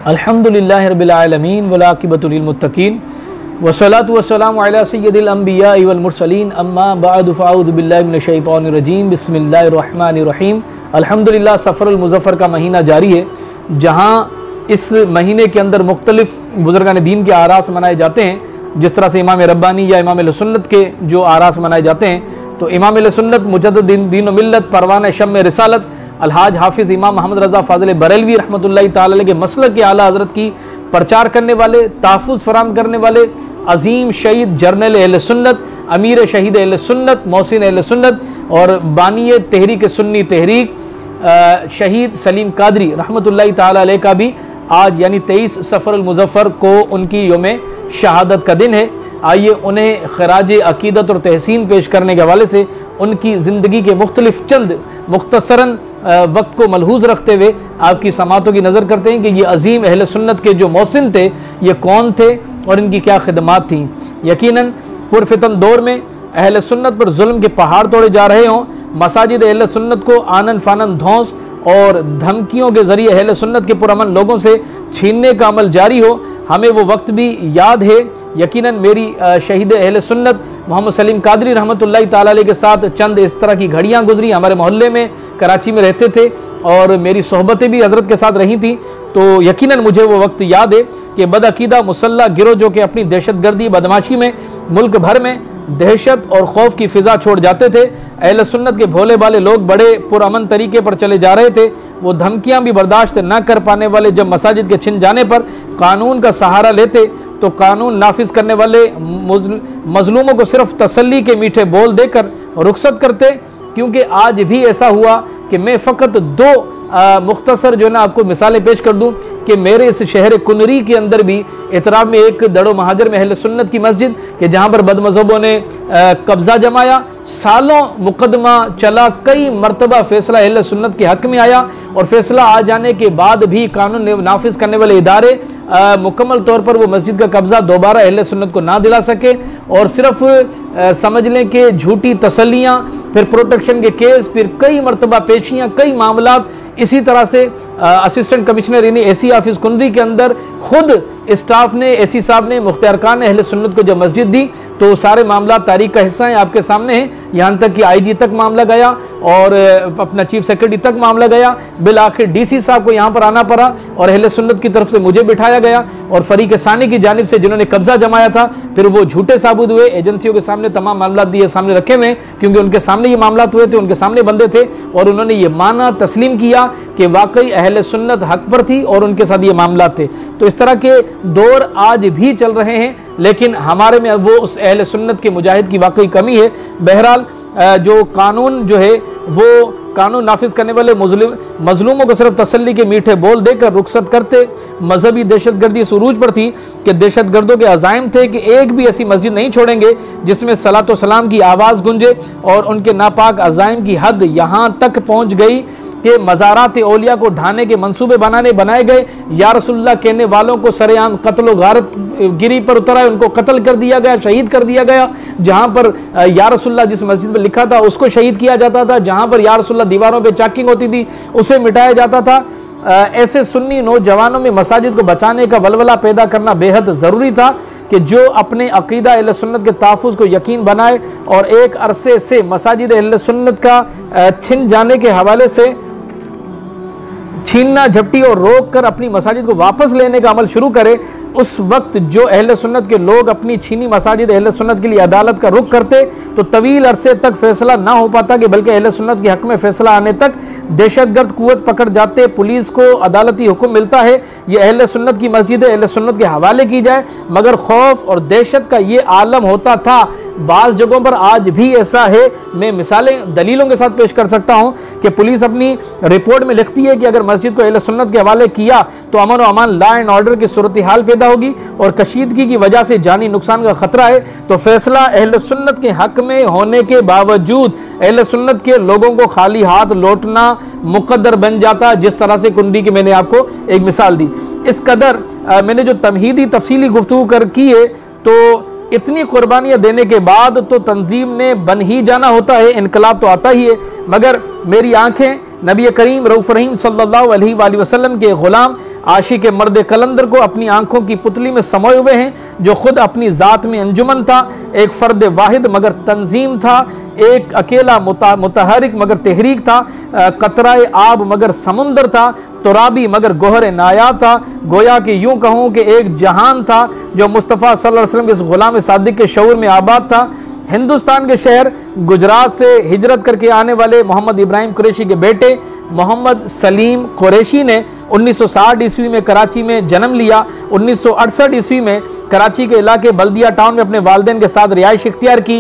अल्हम्दुलिल्लाहि रब्बिल आलमीन वल आक़िबतु लिल मुत्तक़ीन वस्सलातु वस्सलामु अला सय्यिदिल अंबिया वल मुरसलीन अम्मा बअदु फ़अऊज़ु बिल्लाहि मिनश शैतानिर रजीम बिस्मिल्लाहिर रहमानिर रहीम। अल्हम्दुलिल्लाह सफ़रुल मुज़फ़्फ़र का महीना जारी है, जहाँ इस महीने के अंदर मुख्तलिफ़ बुज़ुर्गान दीन के आरास मनाए जाते हैं। जिस तरह से इमाम रब्बानी या इमाम अहले सुन्नत के जो आरास मनाए जाते हैं, तो इमाम अहले सुन्नत मुजद्दिद दीन व मिल्लत परवाना शम्म रिसालत अलहाज हाफिज़ इमाम मोहम्मद रज़ा फ़ाज़िल बरेलवी रहमतुल्लाहि ताला अलैह के मसलक के आला हज़रत की प्रचार करने वाले, तहफ़्फ़ुज़ फराहम करने वाले अज़ीम शहीद जर्नल अहले सुन्नत, अमीर शहीद अहले सुन्नत, मोहसिन अहले सुन्नत और बानी तहरीक सुन्नी तहरीक शहीद सलीम कादरी रहमतुल्लाहि ताला अलैह का भी आज यानी 23 सफ़रुल मुज़फ़्फ़र को उनकी यौम शहादत का दिन है। आइए उन्हें खराज अक़ीदत और तहसीन पेश करने के हवाले से उनकी ज़िंदगी के मुख्तलिफ़ चंद मुख्तसरन वक्त को मलहूज़ रखते हुए आपकी समातों की नज़र करते हैं कि ये अज़ीम अहले सुन्नत के जो मोहसिन थे ये कौन थे और इनकी क्या खिदमात थीं। यकीनन पुरफितन दौर में अहले सुन्नत पर जुल्म के पहाड़ तोड़े जा रहे हों, मसाजिद अहले सुन्नत को आनन फानन धौंस और धमकियों के ज़रिए अहले सुन्नत के पुरअमन लोगों से छीनने का अमल जारी हो, हमें वो वक्त भी याद है। यकीनन मेरी शहीद अहले सुन्नत मोहम्मद सलीम कादरी रहमतुल्लाहि ताला अलैह के साथ चंद इस तरह की घड़ियाँ गुजरी। हमारे मोहल्ले में कराची में रहते थे और मेरी सोहबतें भी हज़रत के साथ रही थी, तो यकीनन मुझे वो वक्त याद है कि बदअकीदा मुसल्ला गिरोह जो कि अपनी दहशतगर्दी बदमाशी में मुल्क भर में दहशत और खौफ की फ़िज़ा छोड़ जाते थे, अहले सुन्नत के भोले भाले लोग बड़े पुरअमन तरीके पर चले जा रहे थे। वो धमकियां भी बर्दाश्त न कर पाने वाले जब मसाजिद के छिन जाने पर कानून का सहारा लेते, तो कानून नाफिज करने वाले मजलूमों को सिर्फ तसल्ली के मीठे बोल देकर रुखसत करते। क्योंकि आज भी ऐसा हुआ कि मैं फ़कत दो मुख्तसर जो है ना आपको मिसालें पेश कर दूं कि मेरे इस शहर कुनरी के अंदर भी इतराब में एक दड़ो महाजर में अहले सुन्नत की मस्जिद कि जहां पर बदमज़हबों ने कब्ज़ा जमाया, सालों मुकदमा चला, कई मरतबा फ़ैसला अहले सुन्नत के हक़ में आया और फ़ैसला आ जाने के बाद भी कानून नाफिज करने वाले इदारे मुकम्मल तौर पर वो मस्जिद का कब्ज़ा दोबारा अहले सुन्नत को ना दिला सके और सिर्फ समझ लें कि झूठी तसल्लियाँ, फिर प्रोटेक्शन के केस, फिर कई मरतबा पेशियाँ, कई मामलात। इसी तरह से असिस्टेंट कमिश्नर यानी एसी ऑफिस कुनरी के अंदर खुद स्टाफ ने, एसी साहब ने, मुख्तियार खान ने अहले सुन्नत को जब मस्जिद दी तो सारे मामला तारीख का हिस्सा है, आपके सामने हैं। यहाँ तक कि आईजी तक मामला गया और अपना चीफ सेक्रेटरी तक मामला गया। बिल आखिर डीसी साहब को यहाँ पर आना पड़ा और अहले सुन्नत की तरफ से मुझे बिठाया गया और फरीक सानी की जानिब से जिन्होंने कब्जा जमाया था फिर वो झूठे साबुत हुए। एजेंसियों के सामने तमाम मामला दिए सामने रखे हुए क्योंकि उनके सामने ये मामला हुए थे, उनके सामने बंदे थे और उन्होंने ये माना, तस्लीम किया कि वाकई अहले सुन्नत हक पर थी और उनके साथ ये मामला थे। तो इस तरह के दौर आज भी चल रहे हैं, लेकिन हमारे में वो उस अहले सुन्नत के मुजाहिद की वाकई कमी है। बहरहाल जो कानून जो है वो कानून नाफिज करने वाले मजलूमों को सिर्फ तसल्ली के मीठे बोल देकर रुखसत करते। मजहबी दहशतगर्दी इस उरूज पर थी कि दहशतगर्दों के अज़ाइम थे कि एक भी ऐसी मस्जिद नहीं छोड़ेंगे जिसमें सलातो सलाम की आवाज़ गूंजे और उनके नापाक अज़ाइम की हद यहाँ तक पहुँच गई कि मज़ारात औलिया को ढाने के मंसूबे बनाए गए। या रसूलुल्लाह कहने वालों को सरेआम कत्ल गारत गिरी पर उतरा, उनको कत्ल कर दिया गया, शहीद कर दिया गया। जहाँ पर या रसूलुल्लाह जिस मस्जिद में लिखा था उसको शहीद किया जाता था, जहाँ पर या रसूलुल्लाह दीवारों पे चाकिंग होती थी उसे मिटाया जाता था। ऐसे सुन्नी नौजवानों में मसाजिद को बचाने का वलवला पैदा करना बेहद ज़रूरी था कि जो अपने अक़ीदा अहले सुन्नत के तहफ़्फ़ुज़ को यकीन बनाए और एक अरसे से मसाजिद अहले सुन्नत का छिन जाने के हवाले से छीनना झपटी और रोक कर अपनी मसाजिद को वापस लेने का अमल शुरू करे। उस वक्त जो अहले सुन्नत के लोग अपनी छीनी मसाजिद अहले सुन्नत के लिए अदालत का रुख करते तो तवील अरसे तक फैसला ना हो पाता कि बल्कि अहले सुन्नत के हक में फैसला आने तक दहशतगर्द कुव्वत पकड़ जाते, पुलिस को अदालती हुक्म मिलता है ये अहले सुन्नत की मस्जिद अहले सुन्नत के हवाले की जाए, मगर खौफ और दहशत का ये आलम होता था। बाज़ जगहों पर आज भी ऐसा है, मैं मिसालें दलीलों के साथ पेश कर सकता हूँ कि पुलिस अपनी रिपोर्ट में लिखती है कि अगर मस्जिद को अहले सुन्नत के हवाले किया तो अमन व अमान, लॉ एंड ऑर्डर की सूरत हाल पैदा होगी और कशीदगी की वजह से जानी नुकसान का खतरा है। तो फैसला अहले सुन्नत के हक में होने के बावजूद अहले सुन्नत के लोगों को खाली हाथ लौटना मुकद्दर बन जाता, जिस तरह से कुंडी की मैंने आपको एक मिसाल दी। इस कदर मैंने जो तमहीदी तफसीली गुफ्तगू कर की है तो इतनी कुर्बानियाँ देने के बाद तो तंजीम ने बन ही जाना होता है, इनकलाब तो आता ही है, मगर मेरी आंखें नबी करीम रऊफ रहीम सल्लल्लाहु अलैहि वसल्लम के गुलाम आशिक मर्द कलंदर को अपनी आंखों की पुतली में समोए हुए हैं, जो खुद अपनी ज़ात में अंजुमन था, एक फ़र्द वाहिद मगर तंजीम था, एक अकेला मुतहरिक मगर तहरीक था, कतराए आब मगर समुंदर था, तुराबी मगर गोहर नायाब था। गोया कि यूं कहूँ कि एक जहान था जो मुस्तफ़ा सल्लल्लाहु अलैहि वसल्लम के इस गुलाम सादिक के शऊर में आबाद था। हिंदुस्तान के शहर गुजरात से हिजरत करके आने वाले मोहम्मद इब्राहिम कुरैशी के बेटे मोहम्मद सलीम कुरैशी ने 1960 ईस्वी में कराची में जन्म लिया। 1968 ईस्वी में कराची के इलाके बल्दिया टाउन में अपने वालिदैन के साथ रिहाइश इख्तियार की।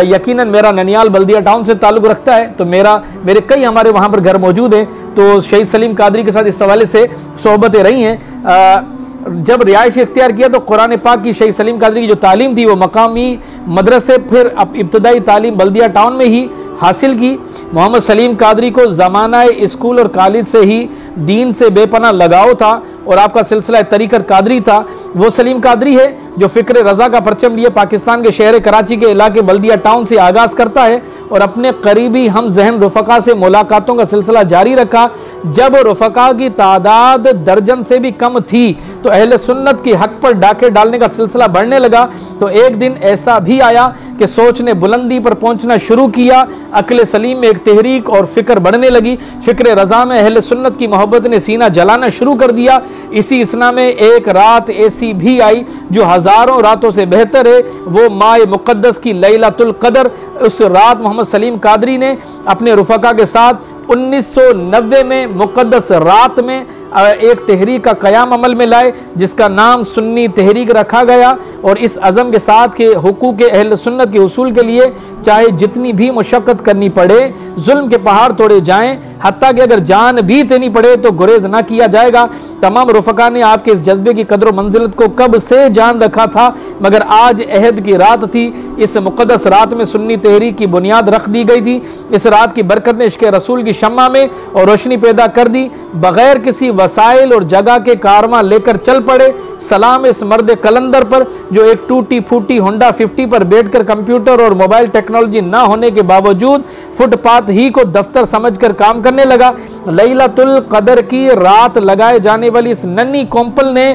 यकीनन मेरा ननियाल बल्दिया टाउन से ताल्लुक़ रखता है, तो मेरे कई हमारे वहाँ पर घर मौजूद हैं, तो शहीद सलीम कादरी के साथ इस हवाले से सोहबतें रही हैं। जब रिहाइश इख्तियार किया तो कुरान पाक की शहीद सलीम कादरी की जो तालीम थी वो मकामी मदरसे फिर इब्तदाई तालीम बल्दिया टाउन में ही हासिल की। मोहम्मद सलीम कादरी को ज़माना स्कूल और कॉलेज से ही दीन से बेपनाह लगाव था और आपका सिलसिला तरीक़त कादरी था। वो सलीम कादरी है जो फ़िक्र रज़ा का परचम लिए पाकिस्तान के शहर कराची के इलाके बल्दिया टाउन से आगाज़ करता है और अपने करीबी हम जहन रुफ़क़ा से मुलाकातों का सिलसिला जारी रखा। जब रुफ़क़ा की तादाद दर्जन से भी कम थी तो अहले सुन्नत की हक पर डाके डालने का सिलसिला बढ़ने लगा। तो एक दिन ऐसा भी आया कि सोच ने बुलंदी पर पहुंचना शुरू किया, अक्ल सलीम में एक तहरीक और फिक्र बढ़ने लगी। फिक्र रज़ा में अहले सुन्नत की मोहब्बत ने सीना जलाना शुरू कर दिया। इसी इसना में एक रात ऐसी भी आई जो हज़ारों रातों से बेहतर है, वो माए मुक़द्दस की लैलतुल क़द्र। उस रात मोहम्मद सलीम कादरी ने अपने रुफ़क़ा के साथ 1990 में मुक़द्दस रात में एक तहरीक का क़याम अमल में लाए जिसका नाम सुन्नी तहरीक रखा गया और इस अज़म के साथ के हुकूक़ अहल सुन्नत के उसूल के लिए चाहे जितनी भी मुशक्क़त करनी पड़े, जुल्म के पहाड़ तोड़े जाएं, हत्ता कि अगर जान भी देनी पड़े तो गुरेज़ ना किया जाएगा। तमाम रुफ़क़ा ने आपके इस जज्बे की कदर मंजिलत को कब से जान रखा था, मगर आज अहद की रात थी। इस मुक़द्दस रात में सुन्नी तहरीक की बुनियाद रख दी गई थी। इस रात की बरकत ने इश्क़ रसूल की शम्मा में और रोशनी पैदा कर दी। बग़ैर किसी वसाइल और जगह के कारवां लेकर चल पड़े। सलाम इस मर्द कलंदर पर जो एक टूटी फूटी होंडा 50 पर बैठकर कंप्यूटर और मोबाइल टेक्नोलॉजी ना होने के बावजूद फुटपाथ ही को दफ्तर समझकर काम करने लगा। लैलतुल क़द्र की रात लगाए जाने वाली इस नन्ही कॉम्पल ने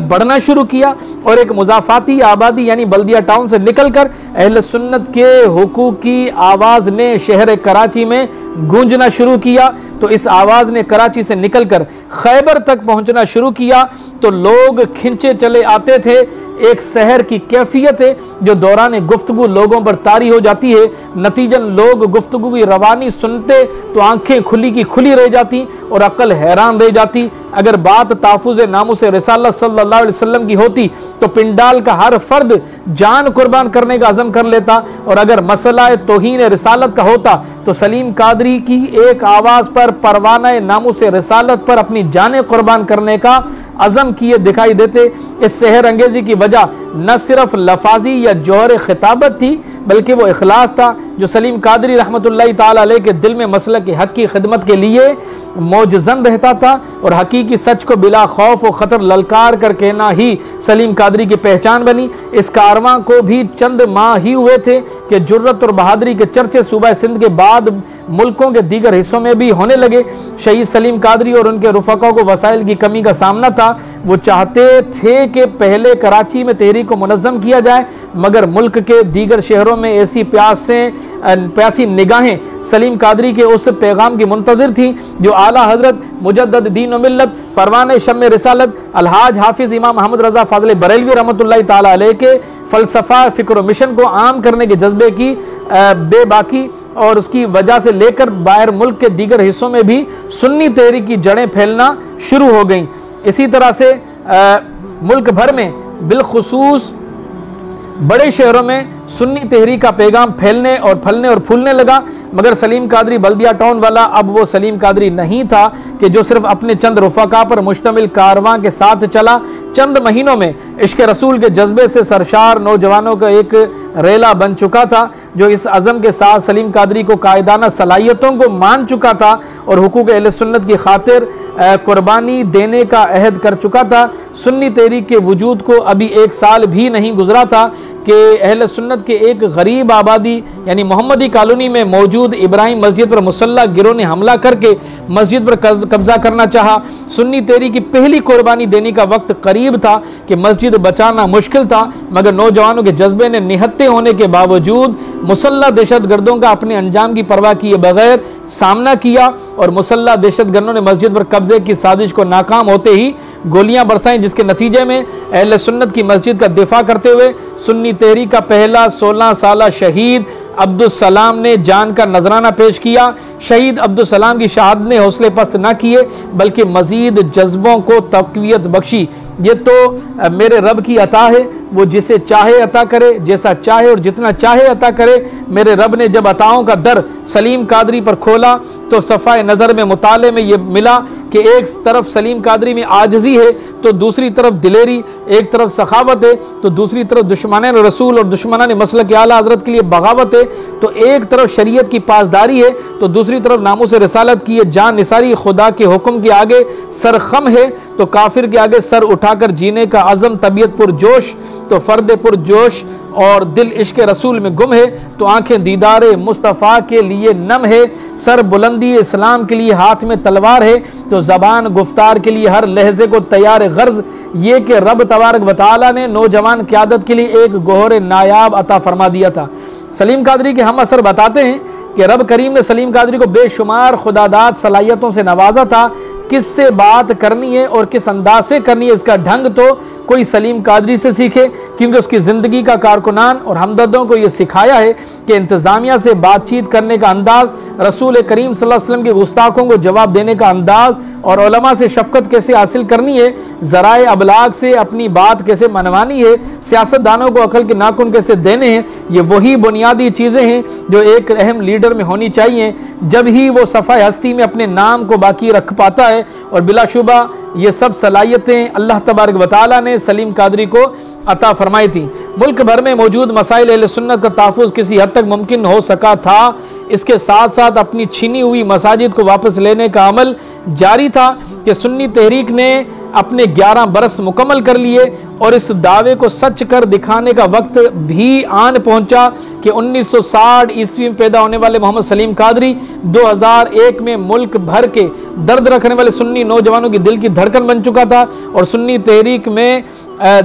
बढ़ना शुरू किया और एक मुज़ाफ़ाती आबादी यानी बल्दिया टाउन से निकलकर अहले सुन्नत के हुकूक की आवाज़ ने शहर कराची में गूंजना शुरू किया। तो इस आवाज़ ने कराची से निकलकर खैबर तक पहुंचना शुरू किया तो लोग खिंचे चले आते थे। एक शहर की कैफियत है जो दौरान गुफ्तगू लोगों पर तारी हो जाती है। नतीजन लोग गुफ्तगू की रवानी सुनते तो आंखें खुली की खुली रह जाती और अक्ल हैरान रह जाती। अगर बात ताफ़ुज़ नामुस रिसालत सल्लल्लाहु अलैहि वसल्लम की होती तो पिंडाल का हर फर्द जान कुर्बान करने का अज़म कर लेता और अगर मसला तौहीन रिसालत का होता तो सलीम कादरी की एक आवाज़ पर परवाना नामुस रिसालत पर अपनी जानें कुर्बान करने का अज़म किए दिखाई देते। इस सहर अंगेज़ी की वजह न सिर्फ लफाजी या जौहर खिताबत थी बल्कि वो इखलास था जो सलीम कादरी रहमतुल्लाहि ताला अलैह के दिल में मसलक की हक़ की खिदमत के लिए मौजज़न रहता था और हकीकी सच को बिला खौफ व ख़तर ललकार कर कहना ही सलीम कादरी की पहचान बनी। इस कारवां को भी चंद माह ही हुए थे कि जुर्रत और बहादुरी के चर्चे सूबा सिंध के बाद मुल्कों के दीगर हिस्सों में भी होने लगे। शहीद सलीम कादरी और उनके रुफ़क़ा को वसाइल की कमी का सामना था। वो चाहते थे कि पहले कराची में तहरीक को मुनज़्ज़म किया जाए, मगर मुल्क के दीगर शहरों में ऐसी प्यासी निगाहें सलीम कादरी के उस पैगाम की मुंतज़िर थी जो आला हज़रत मुजद्दद दीन व मिल्लत परवाने शम्मे रिसालत अलहाज हाफिज़ इमाम अहमद रज़ा फ़ाज़िल बरेलवी रहमतुल्लाहि ताला अलैह के फ़लसफ़ा फ़िक्र मिशन को आम करने के जज्बे की बेबाकी और उसकी वजह से लेकर बाहर मुल्क के दीगर हिस्सों में भी सुन्नी तहरीक की जड़ें फैलना शुरू हो गईं। इसी तरह से मुल्क भर में बिलखुसूस बड़े शहरों में सुन्नी तहरीक का पैगाम फैलने और फलने और फूलने लगा। मगर सलीम कादरी बल्दिया टाउन वाला अब वो सलीम कादरी नहीं था कि जो सिर्फ अपने चंद रुफ़क़ा पर मुश्तमिल कारवां के साथ चला। चंद महीनों में इश्क रसूल के जज्बे से सरशार नौजवानों का एक रेला बन चुका था, जो इस अज़म के साथ सलीम कादरी को कायदाना सलाहियतों को मान चुका था और हुकूक अहले सुन्नत की खातिर कुर्बानी देने का अहद कर चुका था। सुन्नी तहरीक के वजूद को अभी 1 साल भी नहीं गुजरा था कि अहले सुन्नत के एक गरीब आबादी यानी मोहम्मदी कॉलोनी में मौजूद इब्राहिम मस्जिद पर मुसल्ला गिरोह ने हमला करके मस्जिद पर कब्जा करना चाहा। सुन्नी तहरीक की पहली कुर्बानी देने का वक्त करीब था कि मस्जिद बचाना मुश्किल था, मगर नौजवानों के जज्बे ने निहत्ते होने के बावजूद मुसल्ला दहशतगर्दों का अपने अंजाम की परवाह किए बगैर सामना किया और मुसल्ला दहशतगर्दों ने मस्जिद पर कब्जे की साजिश को नाकाम होते ही गोलियां बरसाईं, जिसके नतीजे में अहले सुन्नत की मस्जिद का दिफा करते हुए सुन्नी तहरीक का पहला 16 साला शहीद अब्दुल सलाम ने जान का नजराना पेश किया। शहीद अब्दुल सलाम की शहादत ने हौसले पस्त न किए बल्कि मजीद जज्बों को तक़वियत बख्शी। ये तो मेरे रब की अता है, वो जिसे चाहे अता करे, जैसा चाहे और जितना चाहे अता करे। मेरे रब ने जब अताओं का दर सलीम कादरी पर खोला तो सफ़ाए नज़र में मुताले में ये मिला कि एक तरफ सलीम कादरी में आजजी है तो दूसरी तरफ दिलेरी, एक तरफ सखावत है तो दूसरी तरफ दुश्मनान रसूल और दुश्मनान मसलक आला हज़रत के लिए बगावत है। तो एक तरफ शरीयत की पासदारी है तो दूसरी तरफ नामूस रिसालत की जान निसारी। खुदा के हुक्म के आगे सर खम है तो काफिर के आगे सर उठाकर जीने का अज़म। तबीयत पुरजोश तो फर्द पुरजोश और दिल इश्क रसूल में गुम है तो आंखें दीदारे मुस्तफ़ा के लिए नम है। सर बुलंदी इस्लाम के लिए हाथ में तलवार है तो ज़बान गुफ्तार के लिए हर लहजे को तैयार गर्ज। ये कि रब तबारक व तआला ने नौजवान क़यादत के लिए एक गोहर नायाब अता फरमा दिया था। सलीम कादरी के हम असर बताते हैं कि रब करीम ने सलीम कादरी को बेशुमार खुदादाद सलाहियतों से नवाजा था। किससे बात करनी है और किस अंदाज से करनी है इसका ढंग तो कोई सलीम कादरी से सीखे, क्योंकि उसकी ज़िंदगी का कारकुनान और हमदर्दों को यह सिखाया है कि इंतज़ामिया से बातचीत करने का अंदाज़, रसूल करीम सल्लल्लाहु अलैहि वसल्लम के गुस्ताखों को जवाब देने का अंदाज़ और उलमा से शफ़क़त कैसे हासिल करनी है, ज़राए अबलाग से अपनी बात कैसे मनवानी है, सियासतदानों को अकल के नाखून कैसे देने हैं। ये वही बुनियादी चीज़ें हैं जो एक अहम लीडर में होनी चाहिए, जब ही वो सफ़ाए हस्ती में अपने नाम को बाकी रख पाता है। और बिलाशुबा ये सब सलाहियतें अल्लाह तबारक व तआला ने सलीम कादरी को अता फरमाई थी। मुल्क भर में मौजूद मसाइल अहले सुन्नत का तहफ़्फ़ुज़ किसी हद तक मुमकिन हो सका था। इसके साथ साथ अपनी छीनी हुई मसाजिद को वापस लेने का अमल जारी था कि सुन्नी तहरीक ने अपने 11 बरस मुकम्मल कर लिए और इस दावे को सच कर दिखाने का वक्त भी आन पहुंचा कि 1960 ईस्वी में पैदा होने वाले मोहम्मद सलीम कादरी 2001 में मुल्क भर के दर्द रखने वाले सुन्नी नौजवानों की दिल की धड़कन बन चुका था और सुन्नी तहरीक में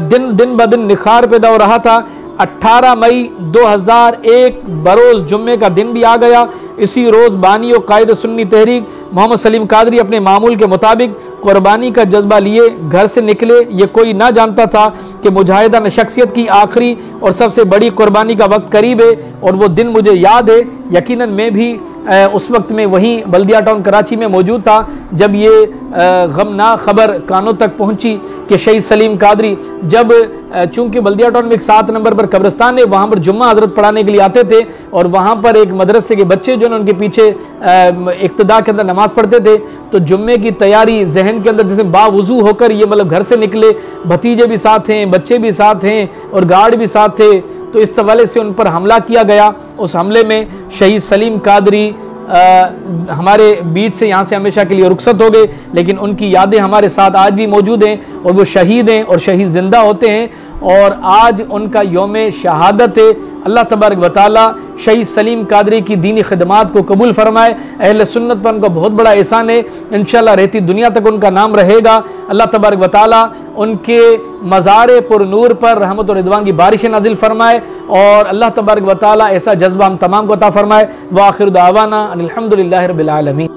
दिन ब दिन निखार पैदा हो रहा था। 18 मई 2001 बरोज़ जुम्मे का दिन भी आ गया। इसी रोज़ बानी और कायद सुन्नी तहरीक मोहम्मद सलीम कादरी अपने मामूल के मुताबिक कुर्बानी का जज्बा लिए घर से निकले। ये कोई ना जानता था कि मुजाहिदान शख्सियत की आखिरी और सबसे बड़ी कुर्बानी का वक्त करीब है और वो दिन मुझे याद है। यकीनन मैं भी उस वक्त में वहीं बल्दिया टाउन कराची में मौजूद था जब ये गमनाक खबर कानों तक पहुंची कि शहीद सलीम कादरी, जब चूंकि बल्दिया टाउन में एक 7 नंबर पर कब्रिस्तान है, वहाँ पर जुम्मा हजरत पढ़ाने के लिए आते थे और वहाँ पर एक मदरसे के बच्चे जो उनके पीछे इक्तदा के अंदर नमाज पढ़ते थे, तो जुम्मे की तैयारी जहन के अंदर जैसे बावुजू होकर ये मतलब घर से निकले, भतीजे भी साथ हैं, बच्चे भी साथ हैं और गार्ड भी साथ थे, तो इस हवाले से उन पर हमला किया गया। उस हमले में शहीद सलीम कादरी हमारे बीच से यहाँ से हमेशा के लिए रुखसत हो गए, लेकिन उनकी यादें हमारे साथ आज भी मौजूद हैं और वो शहीद हैं और शहीद ज़िंदा होते हैं और आज उनका यौम शहादत है। अल्लाह तबारक व तआला शहीद सलीम कादरी की दीनी खिदमात को कबूल फरमाए। अहले सुन्नत पर उनका बहुत बड़ा एहसान है, इंशाअल्लाह रहती दुनिया तक उनका नाम रहेगा। अल्लाह तबारक व तआला उनके मज़ार पर नूर पर रहमत और रिदवान की बारिश नाजिल फरमाए और अल्लाह तबारक व तआला ऐसा जज्बा हम तमाम को अता फरमाए। व आखिर दावाना अनिल हम्दुलिल्लाहि रब्बिल आलमीन।